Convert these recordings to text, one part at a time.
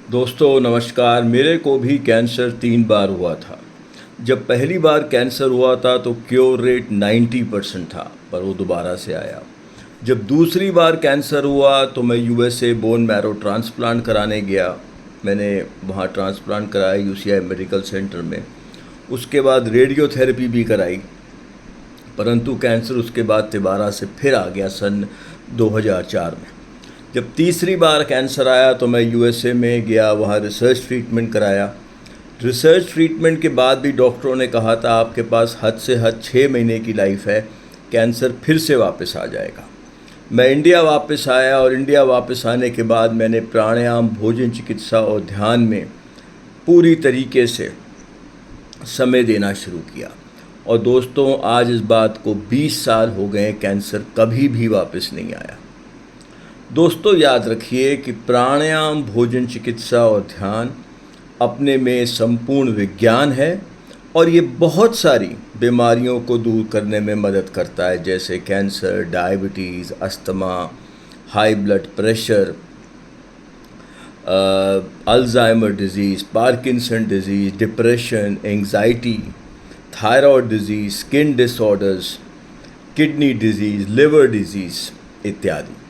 दोस्तों नमस्कार। मेरे को भी कैंसर 3 बार हुआ था। जब पहली बार कैंसर हुआ था तो क्योर रेट 90% था, पर वो दोबारा से आया। जब दूसरी बार कैंसर हुआ तो मैं यूएसए बोन मैरो ट्रांसप्लांट कराने गया। मैंने वहाँ ट्रांसप्लांट कराया यूसीआई मेडिकल सेंटर में। उसके बाद रेडियोथेरेपी भी कराई, परंतु कैंसर उसके बाद दोबारा से फिर आ गया सन 2004 में। जब तीसरी बार कैंसर आया तो मैं यूएसए में गया, वहाँ रिसर्च ट्रीटमेंट कराया। रिसर्च ट्रीटमेंट के बाद भी डॉक्टरों ने कहा था आपके पास हद से हद 6 महीने की लाइफ है, कैंसर फिर से वापस आ जाएगा। मैं इंडिया वापस आया और इंडिया वापस आने के बाद मैंने प्राणायाम, भोजन चिकित्सा और ध्यान में पूरी तरीके से समय देना शुरू किया। और दोस्तों आज इस बात को 20 साल हो गए, कैंसर कभी भी वापस नहीं आया। दोस्तों याद रखिए कि प्राणायाम, भोजन चिकित्सा और ध्यान अपने में संपूर्ण विज्ञान है और ये बहुत सारी बीमारियों को दूर करने में मदद करता है, जैसे cancer, diabetes, asthma, high blood pressure, Alzheimer disease, Parkinson disease, depression, anxiety, thyroid disease, skin disorders, kidney disease, liver disease इत्यादि।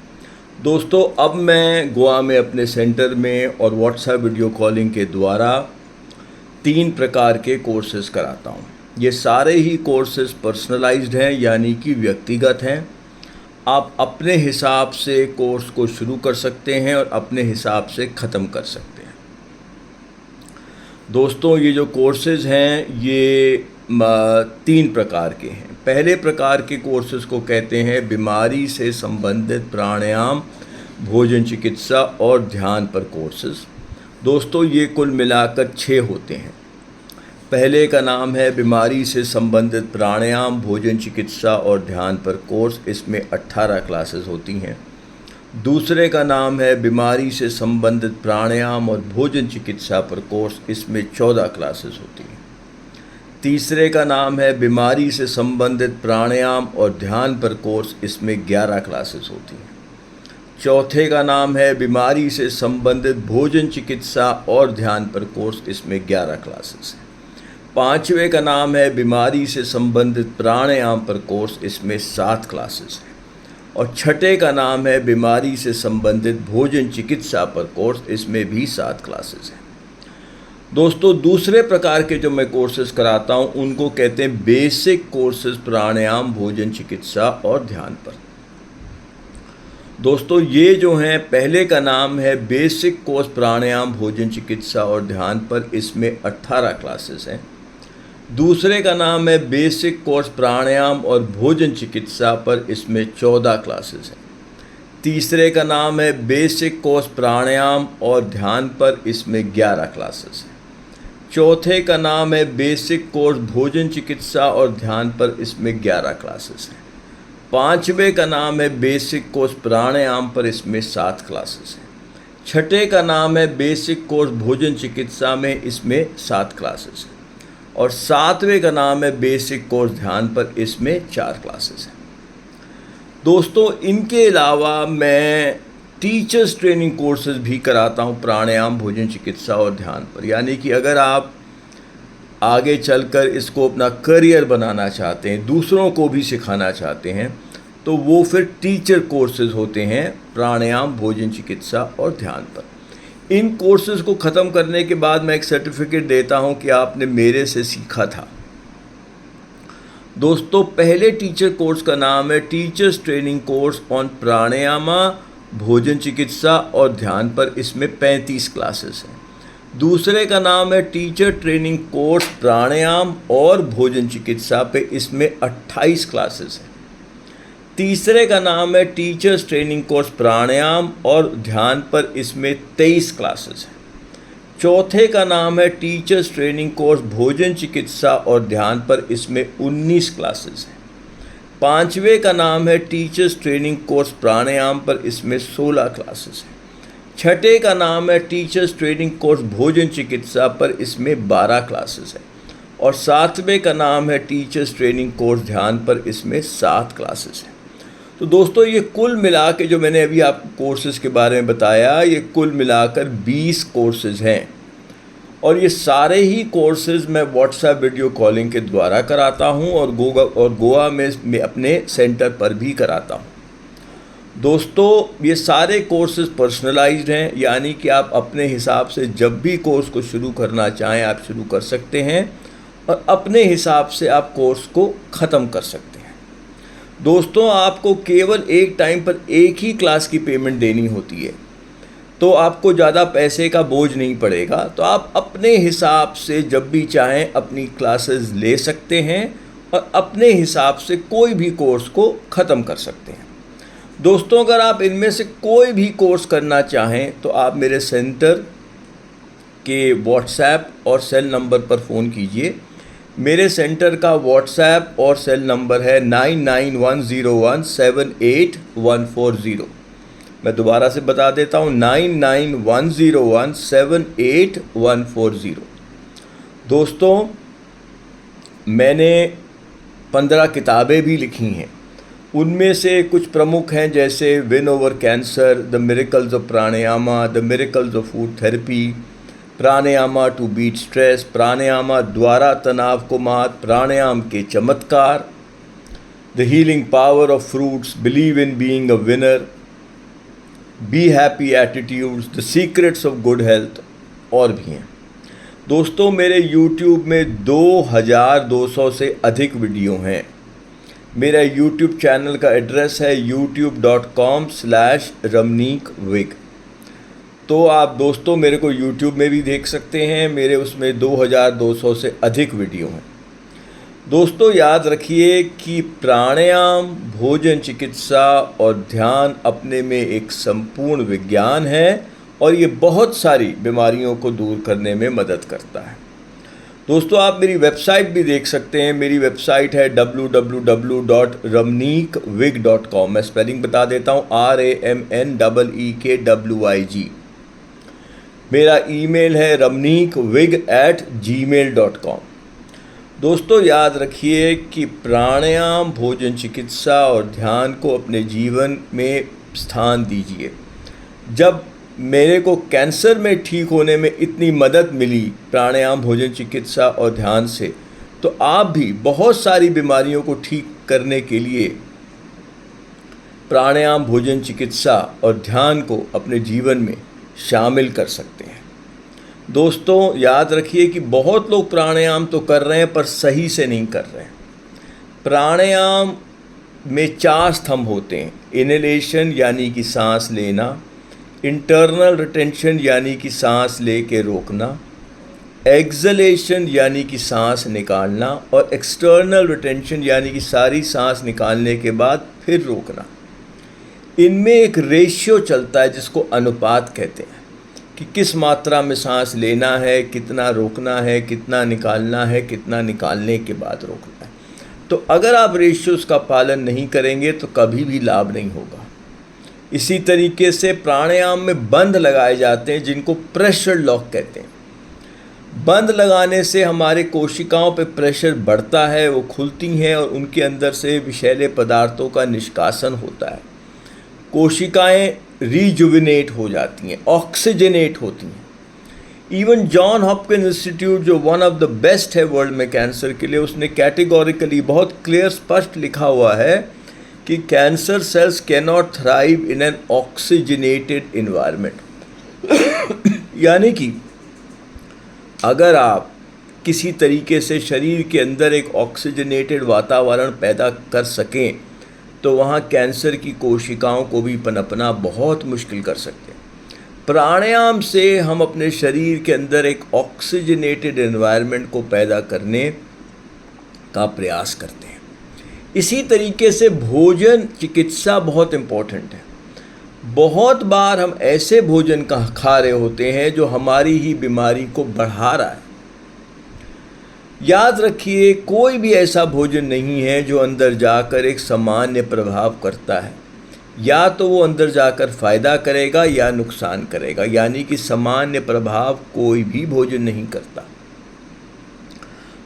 दोस्तों अब मैं गोवा में अपने सेंटर में और व्हाट्सएप वीडियो कॉलिंग के द्वारा 3 प्रकार के कोर्सेज़ कराता हूँ। ये सारे ही कोर्सेज़ पर्सनलाइज्ड हैं, यानी कि व्यक्तिगत हैं। आप अपने हिसाब से कोर्स को शुरू कर सकते हैं और अपने हिसाब से ख़त्म कर सकते हैं। दोस्तों ये जो कोर्सेज़ हैं ये 3 प्रकार के हैं। पहले प्रकार के कोर्सेज को कहते हैं बीमारी से संबंधित प्राणायाम, भोजन चिकित्सा और ध्यान पर कोर्सेज। दोस्तों ये कुल मिलाकर 6 होते हैं। पहले का नाम है बीमारी से संबंधित प्राणायाम, भोजन चिकित्सा और ध्यान पर कोर्स, इसमें 18 क्लासेस होती हैं। दूसरे का नाम है बीमारी से संबंधित प्राणायाम और भोजन चिकित्सा पर कोर्स, इसमें 14 क्लासेस होती हैं। तीसरे का नाम है बीमारी से संबंधित प्राणायाम और ध्यान पर कोर्स, इसमें 11 क्लासेस होती हैं। चौथे का नाम है बीमारी से संबंधित भोजन चिकित्सा और ध्यान पर कोर्स, इसमें 11 क्लासेस हैं। पांचवे का नाम है बीमारी से संबंधित प्राणायाम पर कोर्स, इसमें 7 क्लासेस हैं। और छठे का नाम है बीमारी से संबंधित भोजन चिकित्सा पर कोर्स, इसमें भी 7 क्लासेस हैं। दोस्तों दूसरे प्रकार के जो मैं कोर्सेज कराता हूँ उनको कहते हैं बेसिक कोर्सेज प्राणायाम, भोजन चिकित्सा और ध्यान पर। दोस्तों ये जो हैं, पहले का नाम है बेसिक कोर्स प्राणायाम, भोजन चिकित्सा और ध्यान पर, इसमें 18 क्लासेस हैं। दूसरे का नाम है बेसिक कोर्स प्राणायाम और भोजन चिकित्सा पर, इसमें 14 क्लासेस हैं। तीसरे का नाम है बेसिक कोर्स प्राणायाम और ध्यान पर, इसमें 11 क्लासेस हैं। चौथे का नाम है बेसिक कोर्स भोजन चिकित्सा और ध्यान पर, इसमें 11 क्लासेस हैं। पांचवे का नाम है बेसिक कोर्स प्राणायाम पर, इसमें 7 क्लासेस हैं। छठे का नाम है बेसिक कोर्स भोजन चिकित्सा में, इसमें 7 क्लासेस हैं। और सातवें का नाम है बेसिक कोर्स ध्यान पर, इसमें 4 क्लासेस हैं। दोस्तों इनके अलावा मैं टीचर्स ट्रेनिंग कोर्सेज भी कराता हूँ प्राणायाम, भोजन चिकित्सा और ध्यान पर। यानी कि अगर आप आगे चलकर इसको अपना करियर बनाना चाहते हैं, दूसरों को भी सिखाना चाहते हैं, तो वो फिर टीचर कोर्सेज होते हैं प्राणायाम, भोजन चिकित्सा और ध्यान पर। इन कोर्सेज को ख़त्म करने के बाद मैं एक सर्टिफिकेट देता हूँ कि आपने मेरे से सीखा था। दोस्तों पहले टीचर कोर्स का नाम है टीचर्स ट्रेनिंग कोर्स ऑन प्राणायाम, भोजन चिकित्सा और ध्यान पर, इसमें 35 क्लासेस हैं। दूसरे का नाम है टीचर ट्रेनिंग कोर्स प्राणायाम और भोजन चिकित्सा पे, इसमें 28 क्लासेस हैं। तीसरे का नाम है टीचर्स ट्रेनिंग कोर्स प्राणायाम और ध्यान पर, इसमें 23 क्लासेस हैं। चौथे का नाम है टीचर्स ट्रेनिंग कोर्स भोजन चिकित्सा और ध्यान पर, इसमें 19 क्लासेस हैं। पांचवे का नाम है टीचर्स ट्रेनिंग कोर्स प्राणायाम पर, इसमें 16 क्लासेस हैं। छठे का नाम है टीचर्स ट्रेनिंग कोर्स भोजन चिकित्सा पर, इसमें 12 क्लासेस हैं। और सातवें का नाम है टीचर्स ट्रेनिंग कोर्स ध्यान पर, इसमें 7 क्लासेस हैं। तो दोस्तों ये कुल मिला के जो मैंने अभी आपको कोर्सेज़ के बारे में बताया, ये कुल मिलाकर 20 कोर्सेज़ हैं और ये सारे ही कोर्सेज़ मैं व्हाट्सएप वीडियो कॉलिंग के द्वारा कराता हूँ और गोवा में अपने सेंटर पर भी कराता हूँ। दोस्तों ये सारे कोर्सेज़ पर्सनलाइज्ड हैं, यानी कि आप अपने हिसाब से जब भी कोर्स को शुरू करना चाहें आप शुरू कर सकते हैं और अपने हिसाब से आप कोर्स को ख़त्म कर सकते हैं। दोस्तों आपको केवल एक टाइम पर एक ही क्लास की पेमेंट देनी होती है, तो आपको ज़्यादा पैसे का बोझ नहीं पड़ेगा। तो आप अपने हिसाब से जब भी चाहें अपनी क्लासेस ले सकते हैं और अपने हिसाब से कोई भी कोर्स को ख़त्म कर सकते हैं। दोस्तों अगर आप इनमें से कोई भी कोर्स करना चाहें तो आप मेरे सेंटर के व्हाट्सएप और सेल नंबर पर फ़ोन कीजिए। मेरे सेंटर का व्हाट्सएप और सेल नंबर है 9910178140। मैं दोबारा से बता देता हूँ 9910178140। दोस्तों मैंने 15 किताबें भी लिखी हैं, उनमें से कुछ प्रमुख हैं जैसे win over cancer, the miracles of pranayama, the miracles of food therapy, pranayama to beat stress, pranayama द्वारा तनाव को मात, प्राणायाम के चमत्कार, the healing power of fruits, believe in being a winner, be happy attitudes, the secrets of good health और भी हैं। दोस्तों मेरे YouTube में 2200 से अधिक वीडियो हैं। मेरा YouTube चैनल का एड्रेस है youtube.com/ramneek.wig। तो आप दोस्तों मेरे को YouTube में भी देख सकते हैं, मेरे उसमें 2200 से अधिक वीडियो हैं। दोस्तों याद रखिए कि प्राणायाम, भोजन चिकित्सा और ध्यान अपने में एक संपूर्ण विज्ञान है और ये बहुत सारी बीमारियों को दूर करने में मदद करता है। दोस्तों आप मेरी वेबसाइट भी देख सकते हैं। मेरी वेबसाइट है www.ramneekwig.com। मैं स्पेलिंग बता देता हूँ, RAMNEEKWIG। मेरा ईमेल है ramneekwig@gmail.com। दोस्तों याद रखिए कि प्राणायाम, भोजन चिकित्सा और ध्यान को अपने जीवन में स्थान दीजिए। जब मेरे को कैंसर में ठीक होने में इतनी मदद मिली प्राणायाम, भोजन चिकित्सा और ध्यान से, तो आप भी बहुत सारी बीमारियों को ठीक करने के लिए प्राणायाम, भोजन चिकित्सा और ध्यान को अपने जीवन में शामिल कर सकते हैं। दोस्तों याद रखिए कि बहुत लोग प्राणायाम तो कर रहे हैं पर सही से नहीं कर रहे हैं। प्राणायाम में 4 स्तंभ होते हैं। इनहेलेशन यानी कि सांस लेना, इंटरनल रिटेंशन यानी कि सांस लेके रोकना, एक्सलेशन यानी कि सांस निकालना और एक्सटर्नल रिटेंशन यानी कि सारी सांस निकालने के बाद फिर रोकना। इनमें एक रेशियो चलता है जिसको अनुपात कहते हैं कि किस मात्रा में सांस लेना है, कितना रोकना है, कितना निकालना है, कितना निकालने के बाद रोकना है। तो अगर आप रेशियोज का पालन नहीं करेंगे तो कभी भी लाभ नहीं होगा। इसी तरीके से प्राणायाम में बंद लगाए जाते हैं जिनको प्रेशर लॉक कहते हैं। बंद लगाने से हमारे कोशिकाओं पे प्रेशर बढ़ता है, वो खुलती हैं और उनके अंदर से विषैले पदार्थों का निष्कासन होता है। कोशिकाएं रिजुविनेट हो जाती हैं, ऑक्सीजनेट होती हैं। इवन जॉन हॉपकिंस इंस्टीट्यूट जो वन ऑफ द बेस्ट है वर्ल्ड में कैंसर के लिए, उसने कैटेगोरिकली बहुत क्लियर स्पष्ट लिखा हुआ है कि cancer cells can not thrive in an oxygenated environment. यानी कि अगर आप किसी तरीके से शरीर के अंदर एक ऑक्सीजनेटेड वातावरण पैदा कर सकें तो वहाँ कैंसर की कोशिकाओं को भी पनपना बहुत मुश्किल कर सकते हैं। प्राणायाम से हम अपने शरीर के अंदर एक ऑक्सीजनेटेड एनवायरनमेंट को पैदा करने का प्रयास करते हैं। इसी तरीके से भोजन चिकित्सा बहुत इम्पोर्टेंट है। बहुत बार हम ऐसे भोजन का खा रहे होते हैं जो हमारी ही बीमारी को बढ़ा रहा है। याद रखिए कोई भी ऐसा भोजन नहीं है जो अंदर जाकर एक सामान्य प्रभाव करता है। या तो वो अंदर जाकर फ़ायदा करेगा या नुकसान करेगा, यानी कि सामान्य प्रभाव कोई भी भोजन नहीं करता।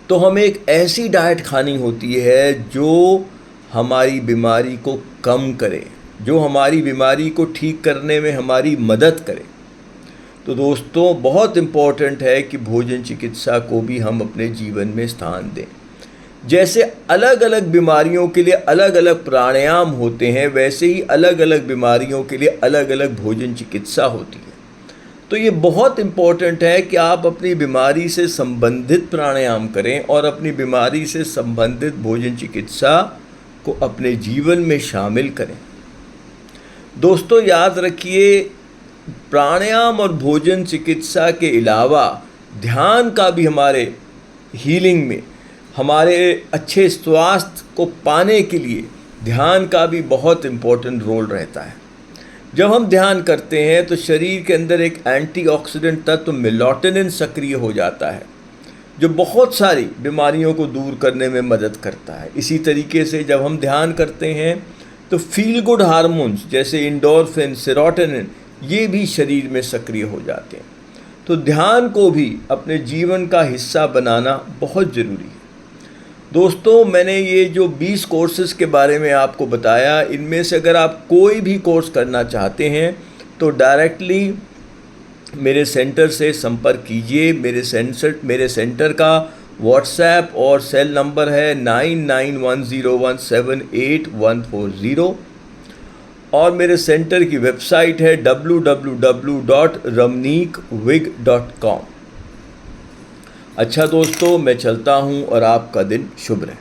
तो हमें एक ऐसी डाइट खानी होती है जो हमारी बीमारी को कम करे, जो हमारी बीमारी को ठीक करने में हमारी मदद करे। तो दोस्तों, बहुत इम्पॉर्टेंट है कि भोजन चिकित्सा को भी हम अपने जीवन में स्थान दें। जैसे अलग अलग बीमारियों के लिए अलग अलग प्राणायाम होते हैं, वैसे ही अलग अलग बीमारियों के लिए अलग अलग भोजन चिकित्सा होती है। तो ये बहुत इम्पॉर्टेंट है कि आप अपनी बीमारी से संबंधित प्राणायाम करें और अपनी बीमारी से संबंधित भोजन चिकित्सा को अपने जीवन में शामिल करें। दोस्तों, याद रखिए, प्राणायाम और भोजन चिकित्सा के अलावा ध्यान का भी हमारे हीलिंग में, हमारे अच्छे स्वास्थ्य को पाने के लिए ध्यान का भी बहुत इम्पोर्टेंट रोल रहता है। जब हम ध्यान करते हैं तो शरीर के अंदर एक एंटीऑक्सीडेंट तत्व मेलाटोनिन सक्रिय हो जाता है, जो बहुत सारी बीमारियों को दूर करने में मदद करता है। इसी तरीके से जब हम ध्यान करते हैं तो फील गुड हार्मोन्स जैसे एंडोर्फिन, सेरोटोनिन, ये भी शरीर में सक्रिय हो जाते हैं। तो ध्यान को भी अपने जीवन का हिस्सा बनाना बहुत ज़रूरी है। दोस्तों, मैंने ये जो 20 कोर्सेज़ के बारे में आपको बताया, इनमें से अगर आप कोई भी कोर्स करना चाहते हैं तो डायरेक्टली मेरे सेंटर से संपर्क कीजिए। मेरे सेंटर का व्हाट्सएप और सेल नंबर है 9910178140 और मेरे सेंटर की वेबसाइट है www.ramneekwig.com। अच्छा दोस्तों, मैं चलता हूँ और आपका दिन शुभ रहे।